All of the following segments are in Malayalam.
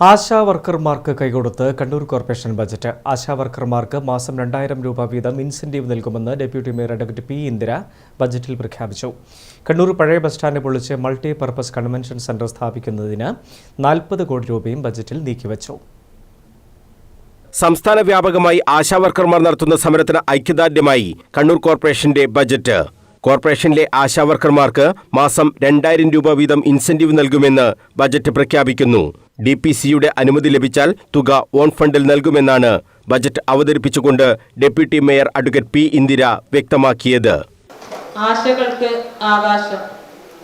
ആശാ വർക്കർമാർക്ക് കൈകൊടുത്ത് കണ്ണൂർ കോർപ്പറേഷൻ ബജറ്റ്. ആശാ വർക്കർമാർക്ക് മാസം 2000 രൂപ വീതം ഇൻസെന്റീവ് നൽകുമെന്ന് deputy mayor advocate P. Indira ബജറ്റിൽ പ്രഖ്യാപിച്ചു. കണ്ണൂർ പഴയ ബസ് സ്റ്റാൻഡ് പൊളിച്ച് മൾട്ടി പർപ്പസ് കൺവെൻഷൻ സെന്റർ സ്ഥാപിക്കുന്നതിന് 40 കോടി രൂപയും ബജറ്റിൽ നീക്കിവച്ചു. സംസ്ഥാന വ്യാപകമായി ആശാവർക്കർമാർ നടത്തുന്ന സമരത്തിന് ഐക്യദാർഢ്യമായി കണ്ണൂർ കോർപ്പറേഷന്റെ ബജറ്റ്. കോർപ്പറേഷനിലെ ആശാവർക്കർമാർക്ക് മാസം 2000 രൂപ വീതം ഇൻസെന്റീവ് നൽകുമെന്ന് ബജറ്റ് പ്രഖ്യാപിക്കുന്നു. DPCയുടെ അനുമതി ലഭിച്ചാൽ തുക ഓൺ ഫണ്ടിൽ നൽകുമെന്നാണ് ബജറ്റ് അവതരിപ്പിച്ചുകൊണ്ട് deputy mayor advocate P. Indira വ്യക്തമാക്കിയത്. ആശകൾക്ക് ആകാശം,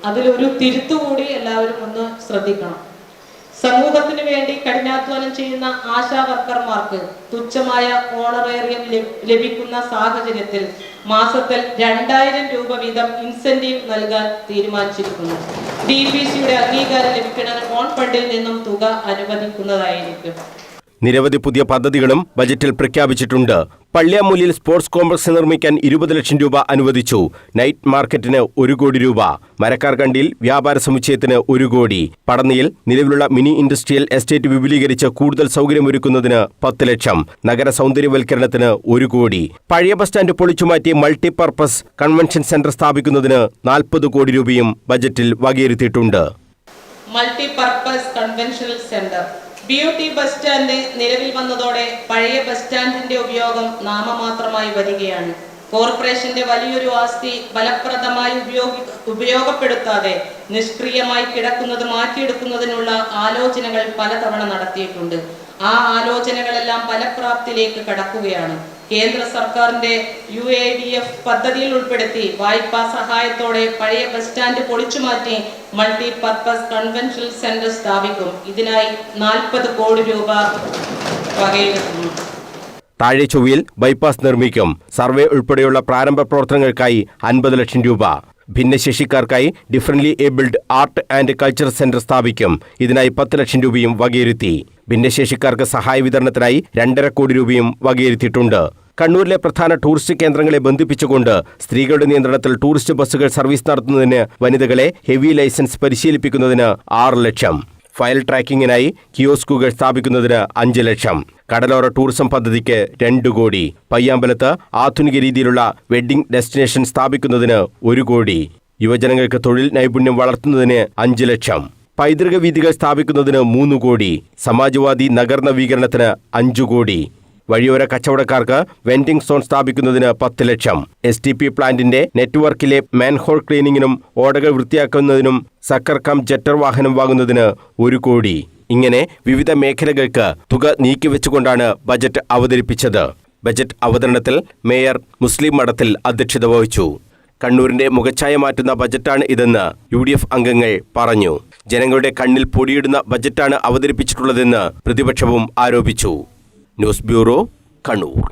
അതിലൊരു തിരുത്തുകൂടി എല്ലാവരും ഒന്ന് ശ്രദ്ധിക്കണം. സമൂഹത്തിന് വേണ്ടി കഠിനാധ്വാനം ചെയ്യുന്ന ആശാ വർക്കർമാർക്ക് തുച്ഛമായ ഓണറേറിയം ലഭിക്കുന്ന സാഹചര്യത്തിൽ മാസത്തിൽ 2000 രൂപ വീതം ഇൻസെന്റീവ് നൽകാൻ തീരുമാനിച്ചിരിക്കുന്നു. DPCയുടെ അംഗീകാരം ലഭിക്കുന്ന ഓൺ ഫണ്ടിൽ നിന്നും തുക അനുവദിക്കുന്നതായിരിക്കും. നിരവധി പുതിയ പദ്ധതികളും ബജറ്റിൽ പ്രഖ്യാപിച്ചിട്ടുണ്ട്. പള്ളിയാമൂലിൽ സ്പോർട്സ് കോംപ്ലക്സ് നിർമ്മിക്കാൻ 20 ലക്ഷം രൂപ അനുവദിച്ചു. നൈറ്റ് മാർക്കറ്റിന് 1 കോടി രൂപ. മരക്കാർകണ്ടിയിൽ വ്യാപാര സമുച്ചയത്തിന് 1 കോടി. പടന്നിയിൽ നിലവിലുള്ള മിനി ഇൻഡസ്ട്രിയൽ എസ്റ്റേറ്റ് വിപുലീകരിച്ച് കൂടുതൽ സൗകര്യമൊരുക്കുന്നതിന് 10 ലക്ഷം. നഗര സൗന്ദര്യവൽക്കരണത്തിന് 1 കോടി. പഴയ ബസ് സ്റ്റാൻഡ് പൊളിച്ചുമാറ്റി മൾട്ടി പർപ്പസ് കൺവെൻഷൻ സെന്റർ സ്ഥാപിക്കുന്നതിന് 40 കോടി രൂപയും ബജറ്റിൽ വകയിരുത്തിയിട്ടുണ്ട്. Multi purpose convention centre BOT bus stand നിലവിൽ വന്നതോടെ പഴയ ബസ് സ്റ്റാൻഡിന്റെ ഉപയോഗം നാമമാത്രമായി വരികയാണ്. കോർപ്പറേഷന്റെ വലിയൊരു ആസ്തി ഫലപ്രദമായി ഉപയോഗപ്പെടുത്താതെ നിഷ്ക്രിയമായി കിടക്കുന്നത് മാറ്റിയെടുക്കുന്നതിനുള്ള ആലോചനകൾ പലതവണ നടത്തിയിട്ടുണ്ട്. ആ ആലോചനകളെല്ലാം ഫലപ്രാപ്തിയിലേക്ക് കടക്കുകയാണ്. കേന്ദ്ര സർക്കാരിന്റെ UADF പദ്ധതിയിൽ ഉൾപ്പെടുത്തി വായ്പാ സഹായത്തോടെ പഴയ ബസ് സ്റ്റാൻഡ് പൊളിച്ചുമാറ്റി മൾട്ടി പർപ്പസ് കൺവെൻഷൻ സെന്റർ സ്ഥാപിക്കും. ഇതിനായി 40 കോടി രൂപ വകയിരുത്തുന്നു. താഴെ ചൊവ്വയിൽ ബൈപ്പാസ് നിർമ്മിക്കും. സർവേ ഉൾപ്പെടെയുള്ള പ്രാരംഭ പ്രവർത്തനങ്ങൾക്കായി 50 ലക്ഷം രൂപ. ഭിന്നശേഷിക്കാർക്കായി differently abled art and culture centre സ്ഥാപിക്കും. ഇതിനായി 10 ലക്ഷം രൂപയും വകയിരുത്തി. ഭിന്നശേഷിക്കാർക്ക് സഹായ വിതരണത്തിനായി 2.5 കോടി രൂപയും വകയിരുത്തിയിട്ടുണ്ട്. കണ്ണൂരിലെ പ്രധാന ടൂറിസ്റ്റ് കേന്ദ്രങ്ങളെ ബന്ധിപ്പിച്ചുകൊണ്ട് സ്ത്രീകളുടെ നിയന്ത്രണത്തിൽ ടൂറിസ്റ്റ് ബസ്സുകൾ സർവീസ് നടത്തുന്നതിന് വനിതകളെ ഹെവി ലൈസൻസ് പരിശീലിപ്പിക്കുന്നതിന് 6 ലക്ഷം. ഫയൽ ട്രാക്കിങ്ങിനായി കിയോസ്കുകൾ സ്ഥാപിക്കുന്നതിന് 5 ലക്ഷം. കടലോര ടൂറിസം പദ്ധതിക്ക് 2 കോടി. പയ്യാമ്പലത്ത് ആധുനിക രീതിയിലുള്ള വെഡ്ഡിംഗ് ഡെസ്റ്റിനേഷൻ സ്ഥാപിക്കുന്നതിന് 1 കോടി. യുവജനങ്ങൾക്ക് തൊഴിൽ നൈപുണ്യം വളർത്തുന്നതിന് 5 ലക്ഷം. പൈതൃക വീഥികൾ സ്ഥാപിക്കുന്നതിന് 3 കോടി. സമാജ്വാദി നഗർ നവീകരണത്തിന് 5 കോടി. വഴിയോര കച്ചവടക്കാർക്ക് വെൻഡിംഗ് സോൺ സ്ഥാപിക്കുന്നതിന് 10 ലക്ഷം. STP പ്ലാന്റിന്റെ നെറ്റ്വർക്കിലെ മാൻഹോൾ ക്ലീനിങ്ങിനും ഓടകൾ വൃത്തിയാക്കുന്നതിനും സക്കർ കം ജെറ്റർ വാഹനം വാങ്ങുന്നതിന് 1 കോടി. ഇങ്ങനെ വിവിധ മേഖലകൾക്ക് തുക നീക്കിവെച്ചുകൊണ്ടാണ് ബജറ്റ് അവതരിപ്പിച്ചത്. ബജറ്റ് അവതരണത്തിൽ മേയർ മുസ്ലിം മഠത്തിൽ അധ്യക്ഷത വഹിച്ചു. കണ്ണൂരിന്റെ മുഖച്ഛായ മാറ്റുന്ന ബജറ്റാണ് ഇതെന്ന് UDF അംഗങ്ങൾ പറഞ്ഞു. ജനങ്ങളുടെ കണ്ണിൽ പൊടിയിടുന്ന ബജറ്റാണ് അവതരിപ്പിച്ചിട്ടുള്ളതെന്ന് പ്രതിപക്ഷവും ആരോപിച്ചു. News bureau, Kannur.